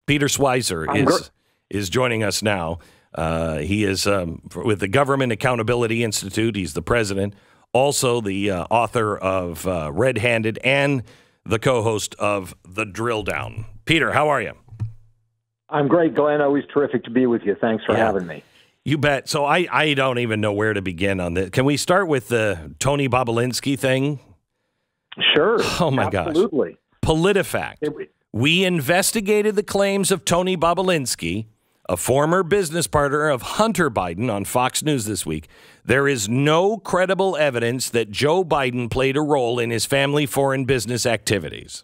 Peter Schweizer is joining us now. He is with the Government Accountability Institute. He's the president, also the author of Red Handed and the co-host of The Drill Down. Peter, how are you? I'm great, Glenn. Always terrific to be with you. Thanks for having me. You bet. So I don't even know where to begin on this. Can we start with the Tony Bobulinski thing? Sure. Oh, my Absolutely. gosh. PolitiFact. We investigated the claims of Tony Bobulinski, a former business partner of Hunter Biden, on Fox News this week. There is no credible evidence that Joe Biden played a role in his family foreign business activities.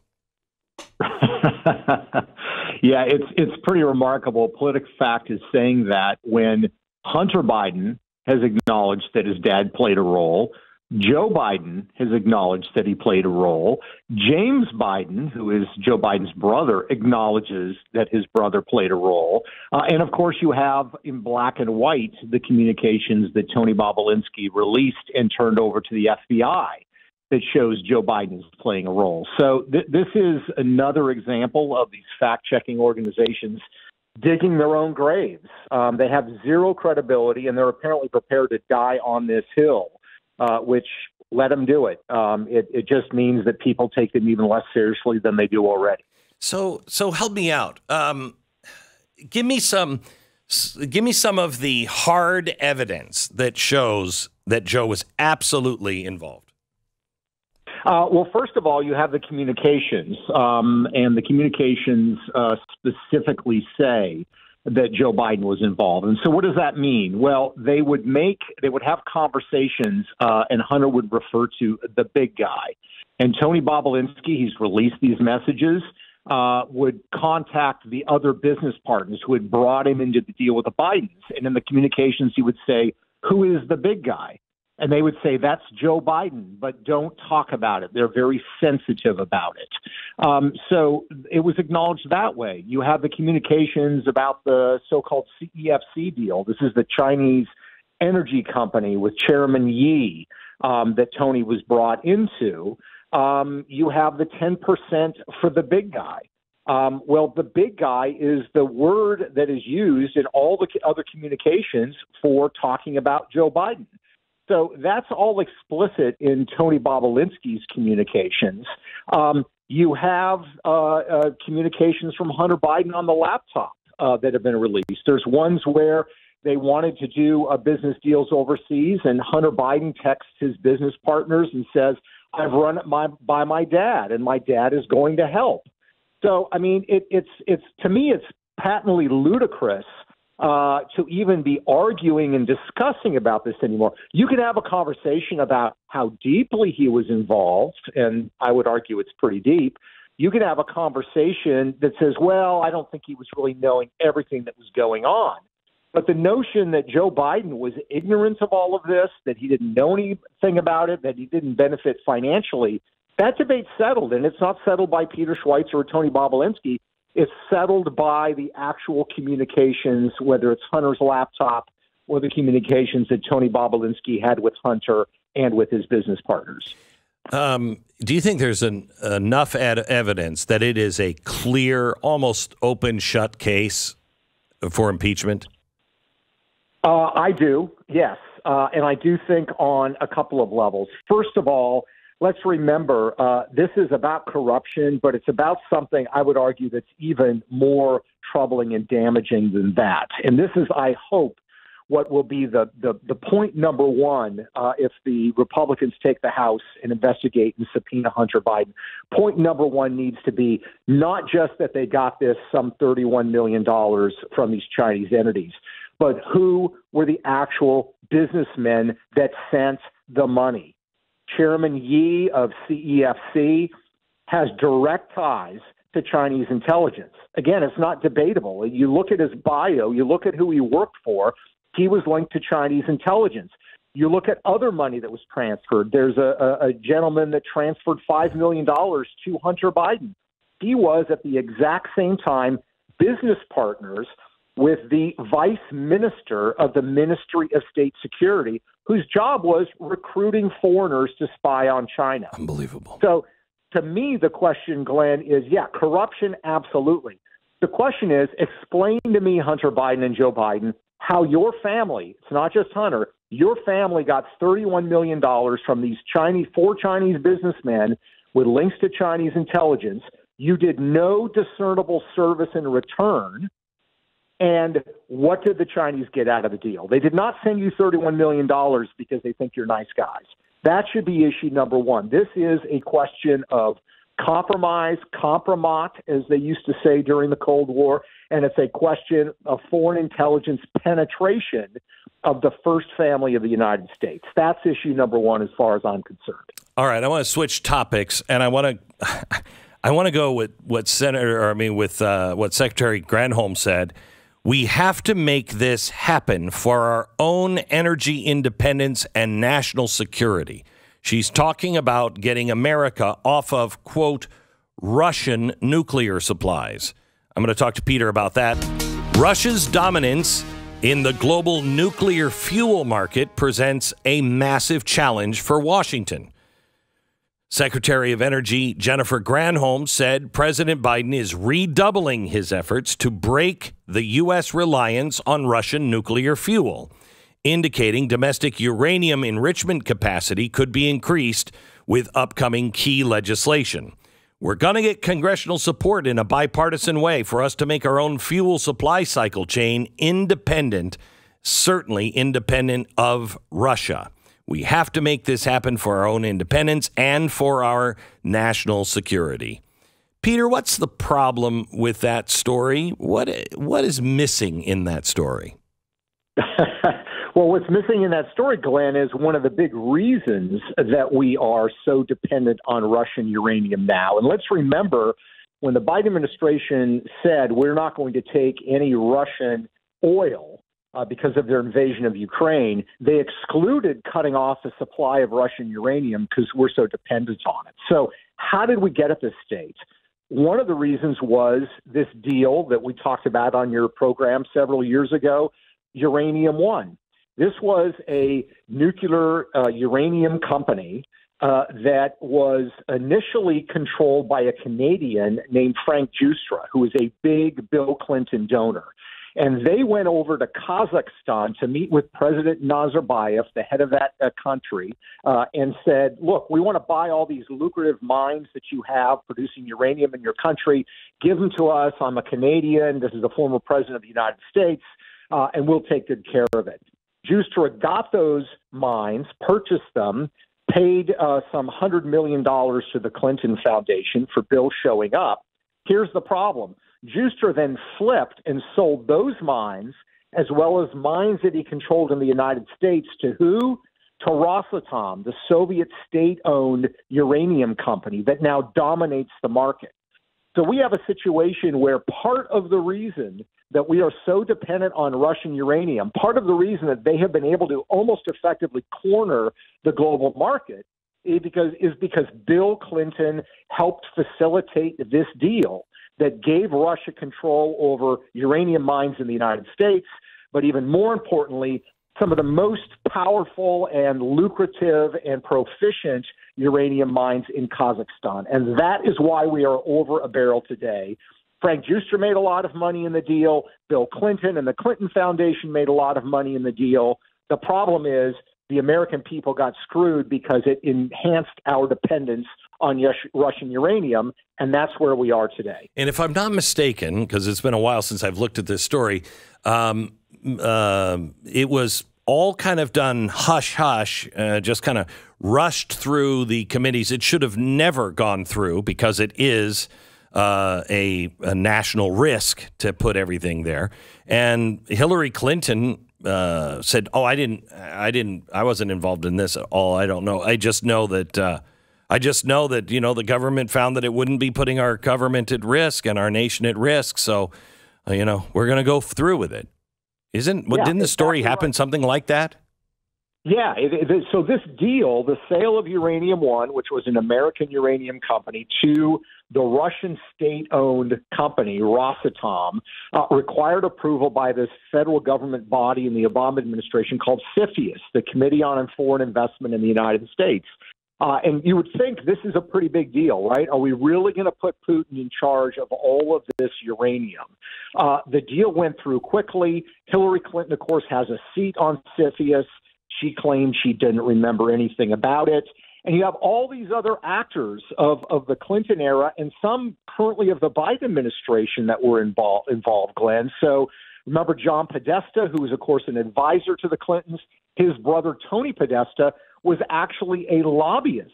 Yeah, it's pretty remarkable. PolitiFact is saying that when Hunter Biden has acknowledged that his dad played a role, Joe Biden has acknowledged that he played a role. James Biden, who is Joe Biden's brother, acknowledges that his brother played a role. And, of course, you have in black and white the communications that Tony Bobulinski released and turned over to the FBI that shows Joe Biden is playing a role. So this is another example of these fact-checking organizations digging their own graves. They have zero credibility, and they're apparently prepared to die on this hill. Which let them do it. It just means that people take them even less seriously than they do already. So help me out. Give me some of the hard evidence that shows that Joe was absolutely involved. Well, first of all, you have the communications, and the communications specifically say that Joe Biden was involved. And so what does that mean? Well, they would have conversations, and Hunter would refer to the big guy. And Tony Bobulinski, he's released these messages, would contact the other business partners who had brought him into the deal with the Bidens. And in the communications, he would say, "Who is the big guy?" And they would say, "That's Joe Biden, but don't talk about it." They're very sensitive about it. So it was acknowledged that way. You have the communications about the so-called CEFC deal. This is the Chinese energy company with Chairman Yi that Tony was brought into. You have the 10% for the big guy. Well, the big guy is the word that is used in all the other communications for talking about Joe Biden. So that's all explicit in Tony Bobulinski's communications. You have communications from Hunter Biden on the laptop that have been released. There's ones where they wanted to do business deals overseas, and Hunter Biden texts his business partners and says, "I've run it by my dad, and my dad is going to help." So, I mean, it's to me, it's patently ludicrous to even be arguing and discussing about this anymore. You can have a conversation about how deeply he was involved, and I would argue it's pretty deep. You can have a conversation that says, well, I don't think he was really knowing everything that was going on. But the notion that Joe Biden was ignorant of all of this, that he didn't know anything about it, that he didn't benefit financially, that debate's settled, and it's not settled by Peter Schweizer or Tony Bobulinski. It's settled by the actual communications, whether it's Hunter's laptop or the communications that Tony Bobulinski had with Hunter and with his business partners. Do you think there's enough evidence that it is a clear, almost open shut case for impeachment? I do, yes. And I do think on a couple of levels. First of all, let's remember, this is about corruption, but it's about something I would argue that's even more troubling and damaging than that. And this is, I hope, what will be the point number one if the Republicans take the House and investigate and subpoena Hunter Biden. Point number one needs to be not just that they got this some $31 million from these Chinese entities, but who were the actual businessmen that sent the money. Chairman Yi of CEFC has direct ties to Chinese intelligence. Again, it's not debatable. You look at his bio, you look at who he worked for, he was linked to Chinese intelligence. You look at other money that was transferred. There's a gentleman that transferred $5 million to Hunter Biden. He was, at the exact same time, business partners with the vice minister of the Ministry of State Security, whose job was recruiting foreigners to spy on China. Unbelievable. So to me, the question, Glenn, is, corruption, absolutely. The question is, explain to me, Hunter Biden and Joe Biden, how your family, it's not just Hunter, your family got $31 million from these four Chinese businessmen with links to Chinese intelligence. You did no discernible service in return. And what did the Chinese get out of the deal? They did not send you $31 million because they think you're nice guys. That should be issue number one. This is a question of compromise, compromat, as they used to say during the Cold War, and it's a question of foreign intelligence penetration of the first family of the United States. That's issue number one as far as I'm concerned. All right, I want to switch topics, and I want to go with what what Secretary Granholm said. We have to make this happen for our own energy independence and national security. She's talking about getting America off of, quote, Russian nuclear supplies. I'm going to talk to Peter about that. Russia's dominance in the global nuclear fuel market presents a massive challenge for Washington. Secretary of Energy Jennifer Granholm said President Biden is redoubling his efforts to break the U.S. reliance on Russian nuclear fuel, indicating domestic uranium enrichment capacity could be increased with upcoming key legislation. We're going to get congressional support in a bipartisan way for us to make our own fuel supply cycle chain independent, certainly independent of Russia. We have to make this happen for our own independence and for our national security. Peter, what's the problem with that story? What is missing in that story? Well, what's missing in that story, Glenn, is one of the big reasons that we are so dependent on Russian uranium now. And let's remember when the Biden administration said we're not going to take any Russian oil because of their invasion of Ukraine, they excluded cutting off the supply of Russian uranium because we're so dependent on it. So how did we get at this state? One of the reasons was this deal that we talked about on your program several years ago, Uranium One. This was a nuclear uranium company that was initially controlled by a Canadian named Frank Justra, who was a big Bill Clinton donor. And they went over to Kazakhstan to meet with President Nazarbayev, the head of that country, and said, look, we want to buy all these lucrative mines that you have producing uranium in your country. Give them to us. I'm a Canadian. This is the former president of the United States, and we'll take good care of it. Justra got those mines, purchased them, paid some $100 million to the Clinton Foundation for Bill showing up. Here's the problem. Justra then flipped and sold those mines as well as mines that he controlled in the United States to who? To Rosatom, the Soviet state-owned uranium company that now dominates the market. So we have a situation where part of the reason that we are so dependent on Russian uranium, part of the reason that they have been able to almost effectively corner the global market is because Bill Clinton helped facilitate this deal that gave Russia control over uranium mines in the United States, but even more importantly, some of the most powerful and lucrative and proficient uranium mines in Kazakhstan. And that is why we are over a barrel today. Frank Justra made a lot of money in the deal. Bill Clinton and the Clinton Foundation made a lot of money in the deal. The problem is the American people got screwed because it enhanced our dependence on Russian uranium, and that's where we are today. And if I'm not mistaken, because it's been a while since I've looked at this story, it was all kind of done hush-hush, just kind of rushed through the committees. It should have never gone through because it is a national risk to put everything there. And Hillary Clinton said, "Oh, I wasn't involved in this at all. I don't know. I just know that the government found that it wouldn't be putting our government at risk and our nation at risk. So, we're going to go through with it." Didn't the story happen something like that? Yeah. So this deal, the sale of Uranium One, which was an American uranium company, to the Russian state-owned company, Rosatom, required approval by this federal government body in the Obama administration called CFIUS, the Committee on Foreign Investment in the United States. And you would think this is a pretty big deal, right? Are we really going to put Putin in charge of all of this uranium? The deal went through quickly. Hillary Clinton, of course, has a seat on CFIUS. She claimed she didn't remember anything about it. And you have all these other actors of the Clinton era and some currently of the Biden administration that were involved, Glenn. So remember John Podesta, who was, of course, an advisor to the Clintons. His brother, Tony Podesta, was actually a lobbyist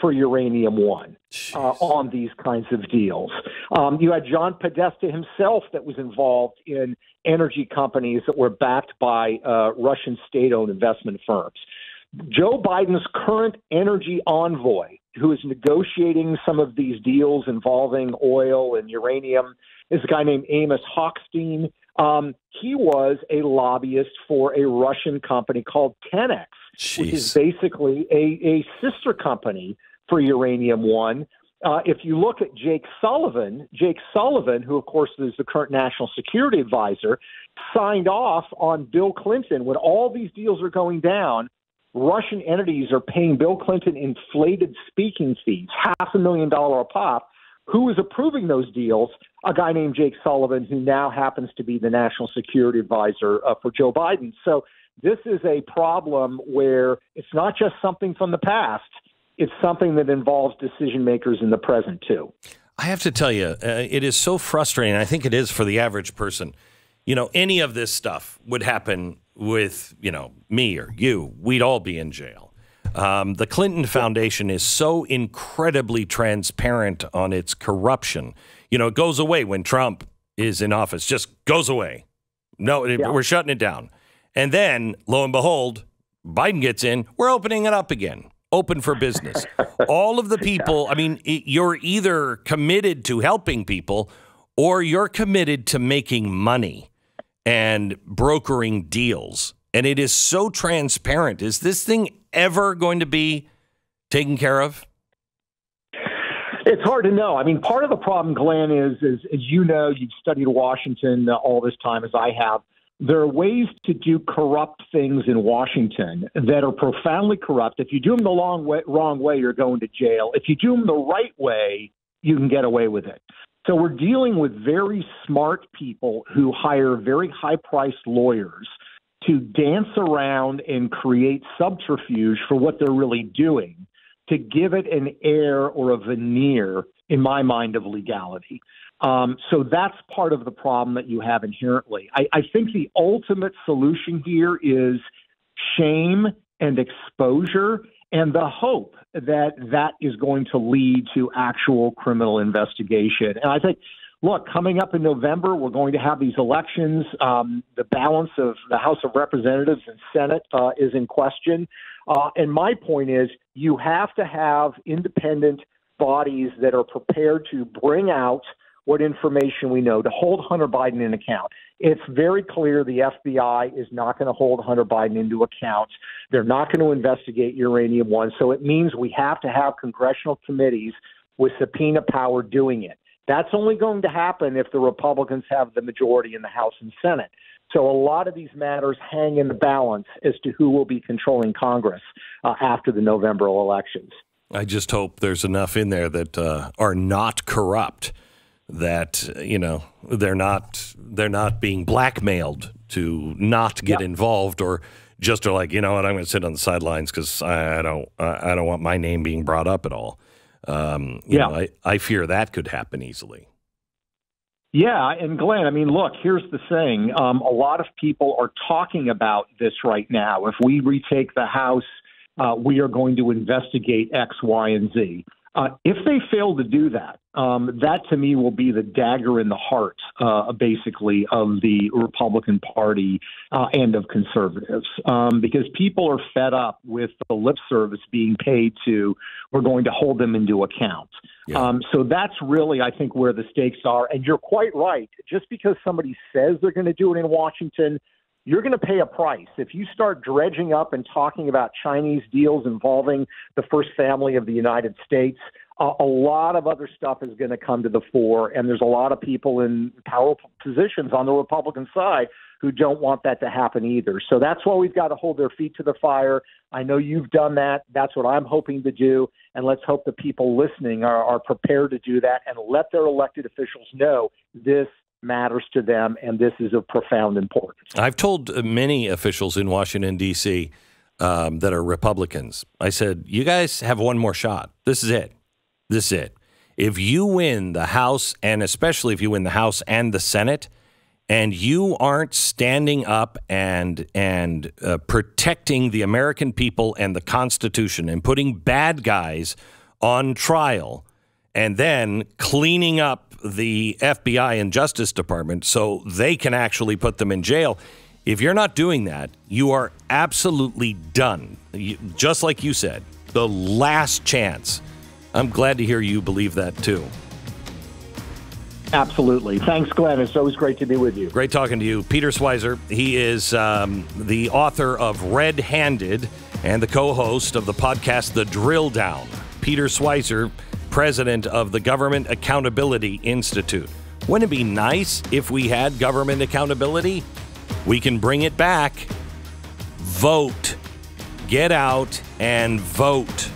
for Uranium One on these kinds of deals. You had John Podesta himself that was involved in energy companies that were backed by Russian state-owned investment firms. Joe Biden's current energy envoy, who is negotiating some of these deals involving oil and uranium, is a guy named Amos Hochstein. He was a lobbyist for a Russian company called 10X, which is basically a sister company for Uranium One. If you look at Jake Sullivan, who, of course, is the current national security advisor, signed off on Bill Clinton when all these deals are going down. Russian entities are paying Bill Clinton inflated speaking fees, $500,000 a pop. Who is approving those deals? A guy named Jake Sullivan, who now happens to be the national security advisor for Joe Biden. So this is a problem where it's not just something from the past. It's something that involves decision makers in the present, too. I have to tell you, it is so frustrating. I think it is for the average person. You know, any of this stuff would happen with, you know, me or you. We'd all be in jail. The Clinton Foundation is so incredibly transparent on its corruption. You know, it goes away when Trump is in office, just goes away. No, we're shutting it down. And then, lo and behold, Biden gets in, we're opening it up again. Open for business. All of the people, I mean, you're either committed to helping people or you're committed to making money and brokering deals. And it is so transparent. Is this thing ever going to be taken care of? It's hard to know. I mean, part of the problem, Glenn, is as you know, you've studied Washington all this time as I have. There are ways to do corrupt things in Washington that are profoundly corrupt. If you do them the wrong way, you're going to jail. If you do them the right way, you can get away with it. So we're dealing with very smart people who hire very high-priced lawyers to dance around and create subterfuge for what they're really doing to give it an air or a veneer, in my mind, of legality. So that's part of the problem that you have inherently. I think the ultimate solution here is shame and exposure and the hope that that is going to lead to actual criminal investigation. And I think, look, coming up in November, we're going to have these elections. The balance of the House of Representatives and Senate is in question. And my point is you have to have independent bodies that are prepared to bring out what information we know, to hold Hunter Biden in account. It's very clear the FBI is not going to hold Hunter Biden into account. They're not going to investigate Uranium One. So it means we have to have congressional committees with subpoena power doing it. That's only going to happen if the Republicans have the majority in the House and Senate. So a lot of these matters hang in the balance as to who will be controlling Congress after the November elections. I just hope there's enough in there that are not corrupt, that, you know, they're not being blackmailed to not get involved, or just are like, you know what, I'm going to sit on the sidelines because I don't want my name being brought up at all. You know, I fear that could happen easily. Yeah, and Glenn, I mean, look, here's the thing. A lot of people are talking about this right now. If we retake the House, we are going to investigate X, Y, and Z. If they fail to do that, that to me will be the dagger in the heart, basically, of the Republican Party and of conservatives, because people are fed up with the lip service being paid to, we're going to hold them into account. Yeah. So that's really, I think, where the stakes are. And you're quite right. Just because somebody says they're going to do it in Washington, you're going to pay a price. If you start dredging up and talking about Chinese deals involving the first family of the United States, a lot of other stuff is going to come to the fore, and there's a lot of people in powerful positions on the Republican side who don't want that to happen either. So that's why we've got to hold their feet to the fire. I know you've done that. That's what I'm hoping to do. And let's hope the people listening are prepared to do that and let their elected officials know this matters to them, and this is of profound importance. I've told many officials in Washington, D.C., that are Republicans, I said, you guys have one more shot. This is it. This is it. If you win the House, and especially if you win the House and the Senate, and you aren't standing up and protecting the American people and the Constitution and putting bad guys on trial and then cleaning up the FBI and Justice Department so they can actually put them in jail, if you're not doing that, you are absolutely done. Just like you said, the last chance. I'm glad to hear you believe that, too. Absolutely. Thanks, Glenn. It's always great to be with you. Great talking to you. Peter Schweizer, he is the author of Red Handed and the co-host of the podcast The Drill Down. Peter Schweizer, president of the Government Accountability Institute. Wouldn't it be nice if we had government accountability? We can bring it back. Vote. Get out and vote.